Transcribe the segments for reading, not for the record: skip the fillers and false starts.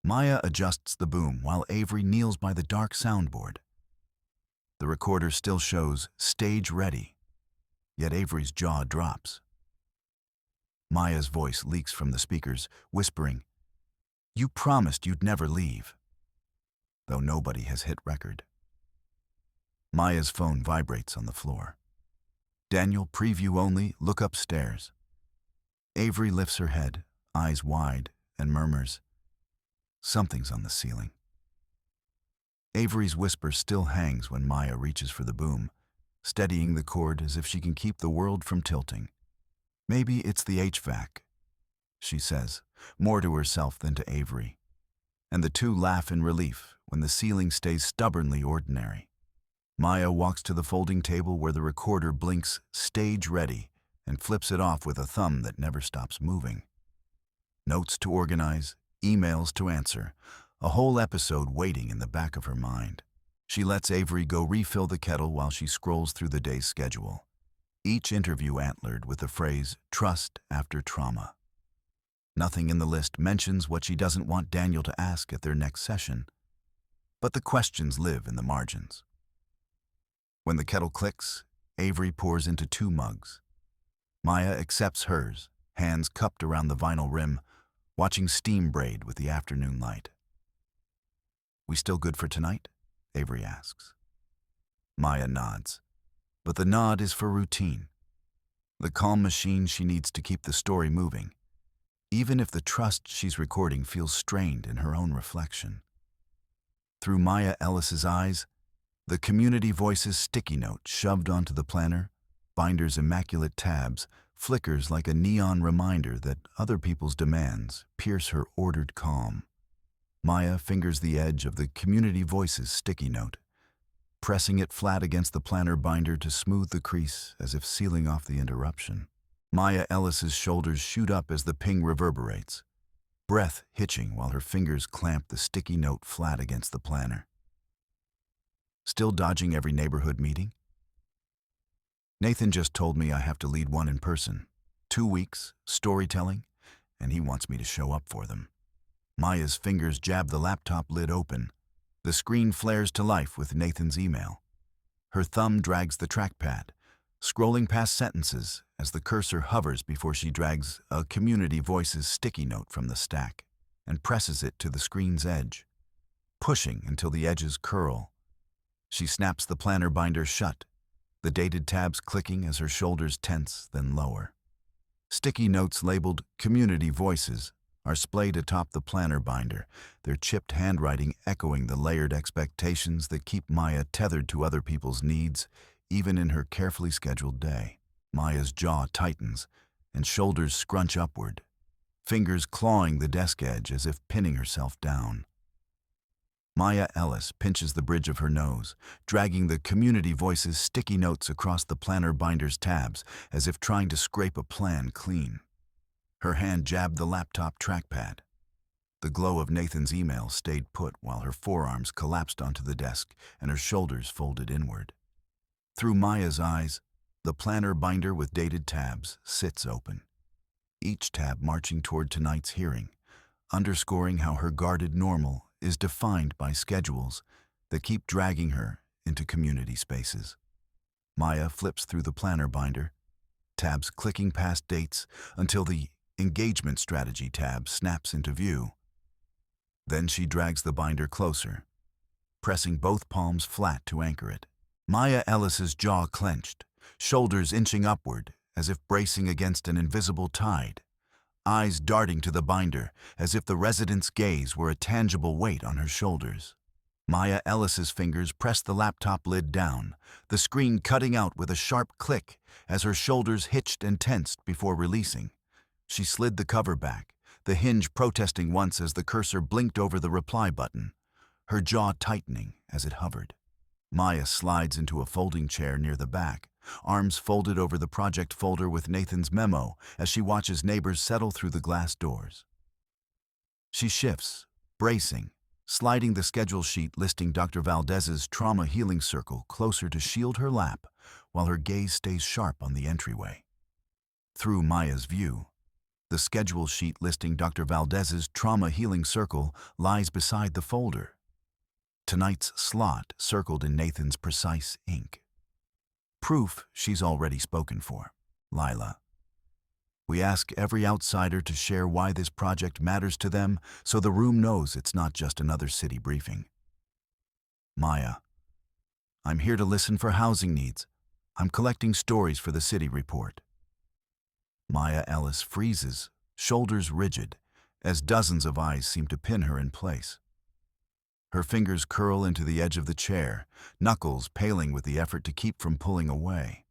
Maya adjusts the boom while Avery kneels by the dark soundboard. The recorder still shows stage ready, yet Avery's jaw drops. Maya's voice leaks from the speakers, whispering, "You promised you'd never leave," though nobody has hit record. Maya's phone vibrates on the floor. "Daniel, preview only, look upstairs." Avery lifts her head, eyes wide, and murmurs, "Something's on the ceiling." Avery's whisper still hangs when Maya reaches for the boom, steadying the cord as if she can keep the world from tilting. "Maybe it's the HVAC," she says, more to herself than to Avery. And the two laugh in relief when the ceiling stays stubbornly ordinary. Maya walks to the folding table where the recorder blinks "stage ready" and flips it off with a thumb that never stops moving. Notes to organize, emails to answer, a whole episode waiting in the back of her mind. She lets Avery go refill the kettle while she scrolls through the day's schedule. Each interview antlered with the phrase, "trust after trauma." Nothing in the list mentions what she doesn't want Daniel to ask at their next session, but the questions live in the margins. When the kettle clicks, Avery pours into 2 mugs. Maya accepts hers, hands cupped around the vinyl rim, watching steam braid with the afternoon light. "We still good for tonight?" Avery asks. Maya nods, but the nod is for routine. The calm machine she needs to keep the story moving, even if the trust she's recording feels strained in her own reflection. Through Maya Ellis's eyes, the Community Voices sticky note shoved onto the planner, binder's immaculate tabs, flickers like a neon reminder that other people's demands pierce her ordered calm. Maya fingers the edge of the Community Voices sticky note, pressing it flat against the planner binder to smooth the crease as if sealing off the interruption. Maya Ellis's shoulders shoot up as the ping reverberates, breath hitching while her fingers clamp the sticky note flat against the planner. "Still dodging every neighborhood meeting?" "Nathan just told me I have to lead one in person. 2 weeks, storytelling, and he wants me to show up for them." Maya's fingers jab the laptop lid open. The screen flares to life with Nathan's email. Her thumb drags the trackpad, scrolling past sentences as the cursor hovers before she drags a Community Voices sticky note from the stack and presses it to the screen's edge, pushing until the edges curl. She snaps the planner binder shut, the dated tabs clicking as her shoulders tense, then lower. Sticky notes labeled Community Voices are splayed atop the planner binder, their chipped handwriting echoing the layered expectations that keep Maya tethered to other people's needs, even in her carefully scheduled day. Maya's jaw tightens, and shoulders scrunch upward, fingers clawing the desk edge as if pinning herself down. Maya Ellis pinches the bridge of her nose, dragging the Community Voices sticky notes across the planner binder's tabs as if trying to scrape a plan clean. Her hand jabbed the laptop trackpad. The glow of Nathan's email stayed put while her forearms collapsed onto the desk and her shoulders folded inward. Through Maya's eyes, the planner binder with dated tabs sits open, each tab marching toward tonight's hearing, underscoring how her guarded normal is defined by schedules that keep dragging her into community spaces. Maya flips through the planner binder, tabs clicking past dates until the Engagement Strategy tab snaps into view. Then she drags the binder closer, pressing both palms flat to anchor it. Maya Ellis's jaw clenched, shoulders inching upward as if bracing against an invisible tide, eyes darting to the binder as if the resident's gaze were a tangible weight on her shoulders. Maya Ellis's fingers pressed the laptop lid down, the screen cutting out with a sharp click as her shoulders hitched and tensed before releasing. She slid the cover back, the hinge protesting once as the cursor blinked over the reply button, her jaw tightening as it hovered. Maya slides into a folding chair near the back, arms folded over the project folder with Nathan's memo as she watches neighbors settle through the glass doors. She shifts, bracing, sliding the schedule sheet listing Dr. Valdez's trauma healing circle closer to shield her lap while her gaze stays sharp on the entryway. Through Maya's view, The schedule sheet listing Dr. Valdez's trauma healing circle lies beside the folder. Tonight's slot circled in Nathan's precise ink. Proof she's already spoken for. Lila. We ask every outsider to share why this project matters to them so the room knows it's not just another city briefing. Maya. I'm here to listen for housing needs. I'm collecting stories for the city report. Maya Ellis freezes, shoulders rigid, as dozens of eyes seem to pin her in place. Her fingers curl into the edge of the chair, knuckles paling with the effort to keep from pulling away.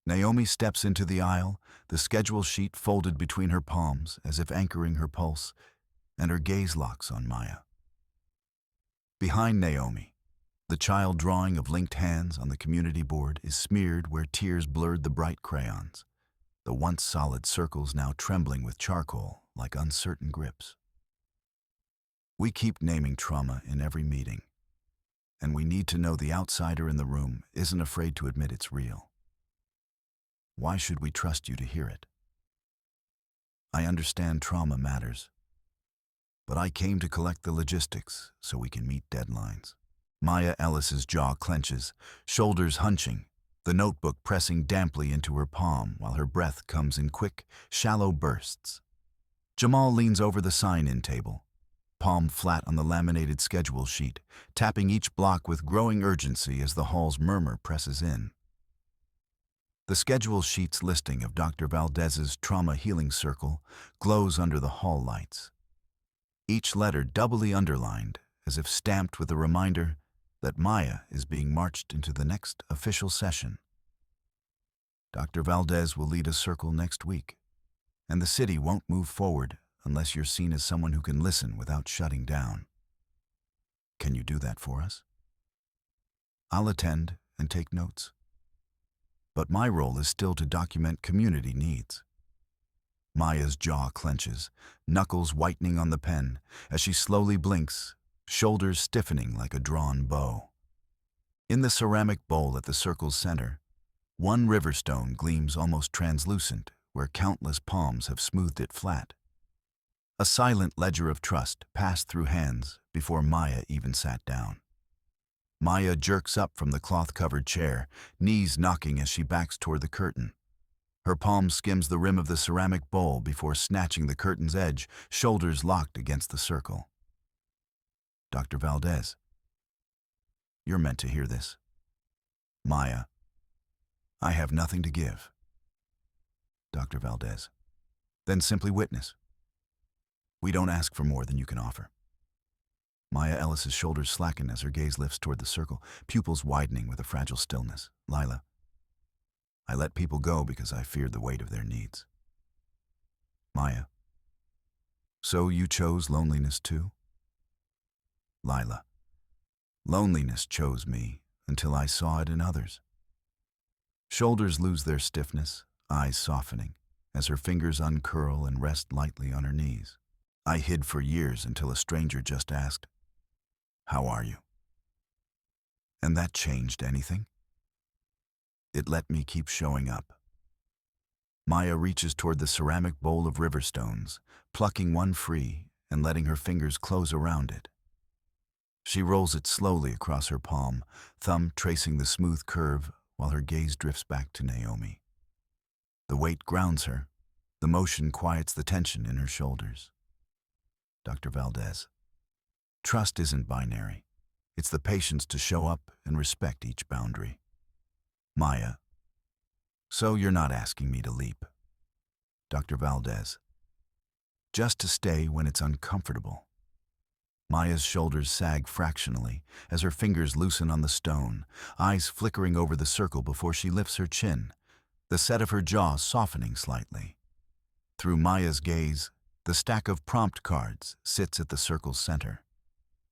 Naomi steps into the aisle, the schedule sheet folded between her palms as if anchoring her pulse, and her gaze locks on Maya. Behind Naomi, the child drawing of linked hands on the community board is smeared where tears blurred the bright crayons, the once solid circles now trembling with charcoal like uncertain grips. We keep naming trauma in every meeting, and we need to know the outsider in the room isn't afraid to admit it's real. Why should we trust you to hear it? I understand trauma matters, but I came to collect the logistics so we can meet deadlines. Maya Ellis's jaw clenches, shoulders hunching, the notebook pressing damply into her palm while her breath comes in quick, shallow bursts. Jamal leans over the sign-in table, palm flat on the laminated schedule sheet, tapping each block with growing urgency as the hall's murmur presses in. The schedule sheet's listing of Dr. Valdez's trauma healing circle glows under the hall lights, each letter doubly underlined as if stamped with a reminder that Maya is being marched into the next official session. Dr. Valdez will lead a circle next week, and the city won't move forward unless you're seen as someone who can listen without shutting down. Can you do that for us? I'll attend and take notes. But my role is still to document community needs. Maya's jaw clenches, knuckles whitening on the pen as she slowly blinks, shoulders stiffening like a drawn bow. In the ceramic bowl at the circle's center, one riverstone gleams almost translucent where countless palms have smoothed it flat. A silent ledger of trust passed through hands before Maya even sat down. Maya jerks up from the cloth-covered chair, knees knocking as she backs toward the curtain. Her palm skims the rim of the ceramic bowl before snatching the curtain's edge, shoulders locked against the circle. Dr. Valdez, you're meant to hear this. Maya, I have nothing to give. Dr. Valdez, then simply witness. We don't ask for more than you can offer. Maya Ellis's shoulders slacken as her gaze lifts toward the circle, pupils widening with a fragile stillness. Lila, I let people go because I feared the weight of their needs. Maya, so you chose loneliness too? Lila, loneliness chose me until I saw it in others. Shoulders lose their stiffness, eyes softening, as her fingers uncurl and rest lightly on her knees. I hid for years until a stranger just asked, "How are you?" And that changed anything? It let me keep showing up. Maya reaches toward the ceramic bowl of river stones, plucking one free and letting her fingers close around it. She rolls it slowly across her palm, thumb tracing the smooth curve while her gaze drifts back to Naomi. The weight grounds her, the motion quiets the tension in her shoulders. Dr. Valdez, trust isn't binary. It's the patience to show up and respect each boundary. Maya, so you're not asking me to leap. Dr. Valdez, just to stay when it's uncomfortable. Maya's shoulders sag fractionally as her fingers loosen on the stone, eyes flickering over the circle before she lifts her chin, the set of her jaw softening slightly. Through Maya's gaze, the stack of prompt cards sits at the circle's center.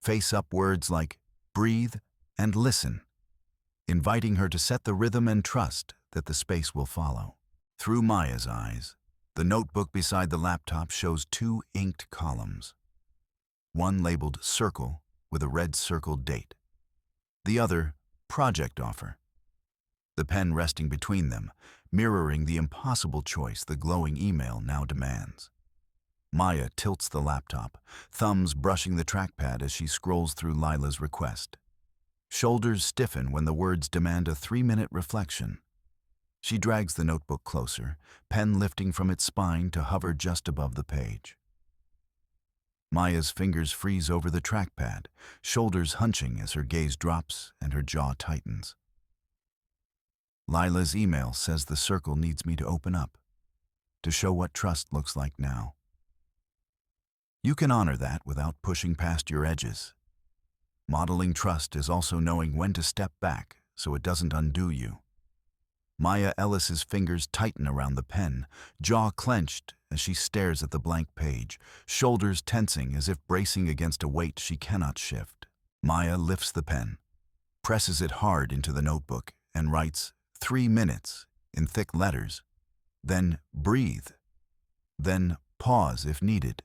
Face up words like breathe and listen, inviting her to set the rhythm and trust that the space will follow. Through Maya's eyes, the notebook beside the laptop shows two inked columns. One labeled Circle with a red circled date. The other, Project Offer. The pen resting between them, mirroring the impossible choice the glowing email now demands. Maya tilts the laptop, thumbs brushing the trackpad as she scrolls through Lila's request. Shoulders stiffen when the words demand a 3-minute reflection. She drags the notebook closer, pen lifting from its spine to hover just above the page. Maya's fingers freeze over the trackpad, shoulders hunching as her gaze drops and her jaw tightens. Lila's email says the circle needs me to open up, to show what trust looks like now. You can honor that without pushing past your edges. Modeling trust is also knowing when to step back so it doesn't undo you. Maya Ellis's fingers tighten around the pen, jaw clenched as she stares at the blank page, shoulders tensing as if bracing against a weight she cannot shift. Maya lifts the pen, presses it hard into the notebook, and writes 3 minutes in thick letters. Then breathe. Then pause if needed.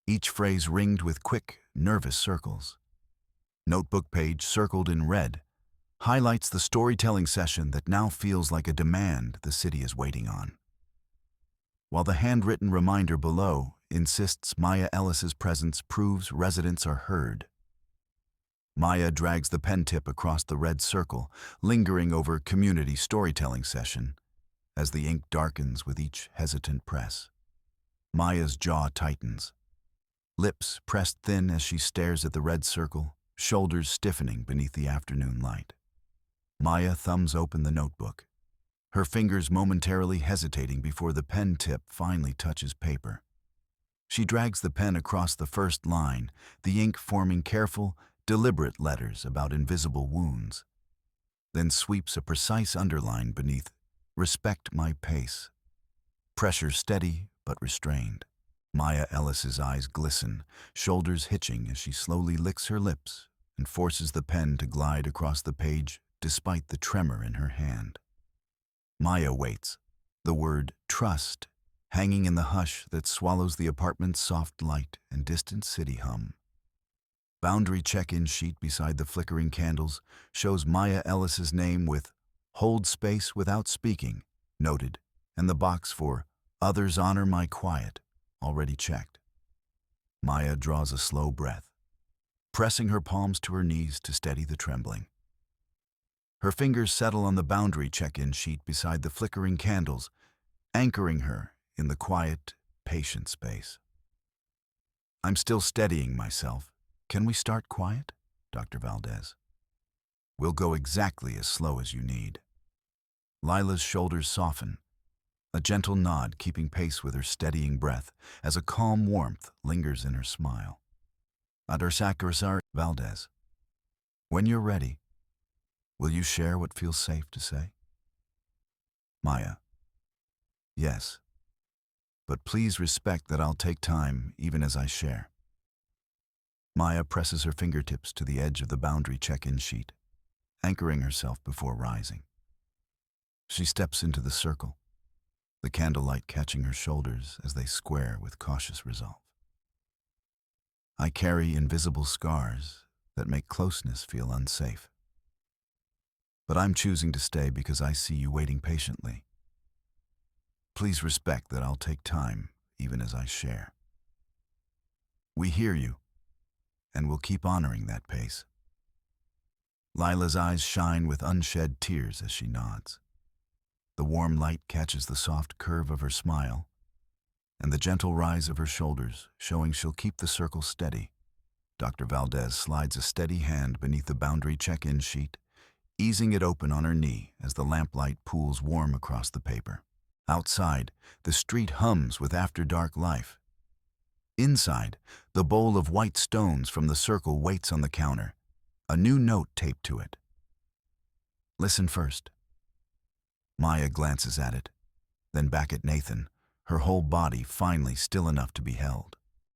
Each phrase ringed with quick, nervous circles. Notebook page circled in red highlights the storytelling session that now feels like a demand the city is waiting on. While the handwritten reminder below insists Maya Ellis's presence proves residents are heard. Maya drags the pen tip across the red circle, lingering over community storytelling session, as the ink darkens with each hesitant press. Maya's jaw tightens, lips pressed thin as she stares at the red circle, shoulders stiffening beneath the afternoon light. Maya thumbs open the notebook, her fingers momentarily hesitating before the pen tip finally touches paper. She drags the pen across the first line, the ink forming careful, deliberate letters about invisible wounds, then sweeps a precise underline beneath, "Respect my pace." Pressure steady but restrained. Maya Ellis's eyes glisten, shoulders hitching as she slowly licks her lips and forces the pen to glide across the page despite the tremor in her hand. Maya waits, the word trust hanging in the hush that swallows the apartment's soft light and distant city hum. Boundary check-in sheet beside the flickering candles shows Maya Ellis's name with "Hold space without speaking" noted, and the box for "Others honor my quiet" already checked. Maya draws a slow breath, pressing her palms to her knees to steady the trembling. Her fingers settle on the boundary check-in sheet beside the flickering candles, anchoring her in the quiet, patient space. "I'm still steadying myself. Can we start quiet, Dr. Valdez? We'll go exactly as slow as you need." Lila's shoulders soften, a gentle nod keeping pace with her steadying breath as a calm warmth lingers in her smile. "Adar Valdez, when you're ready, will you share what feels safe to say?" Maya: "Yes, but please respect that I'll take time even as I share." Maya presses her fingertips to the edge of the boundary check-in sheet, anchoring herself before rising. She steps into the circle, the candlelight catching her shoulders as they square with cautious resolve. "I carry invisible scars that make closeness feel unsafe. But I'm choosing to stay because I see you waiting patiently. Please respect that I'll take time even as I share. We hear you, and we'll keep honoring that pace." Lila's eyes shine with unshed tears as she nods. The warm light catches the soft curve of her smile and the gentle rise of her shoulders, showing she'll keep the circle steady. Dr. Valdez slides a steady hand beneath the boundary check-in sheet, easing it open on her knee as the lamplight pools warm across the paper. Outside, the street hums with after-dark life. Inside, the bowl of white stones from the circle waits on the counter, a new note taped to it. "Listen first." Maya glances at it, then back at Nathan, her whole body finally still enough to be held.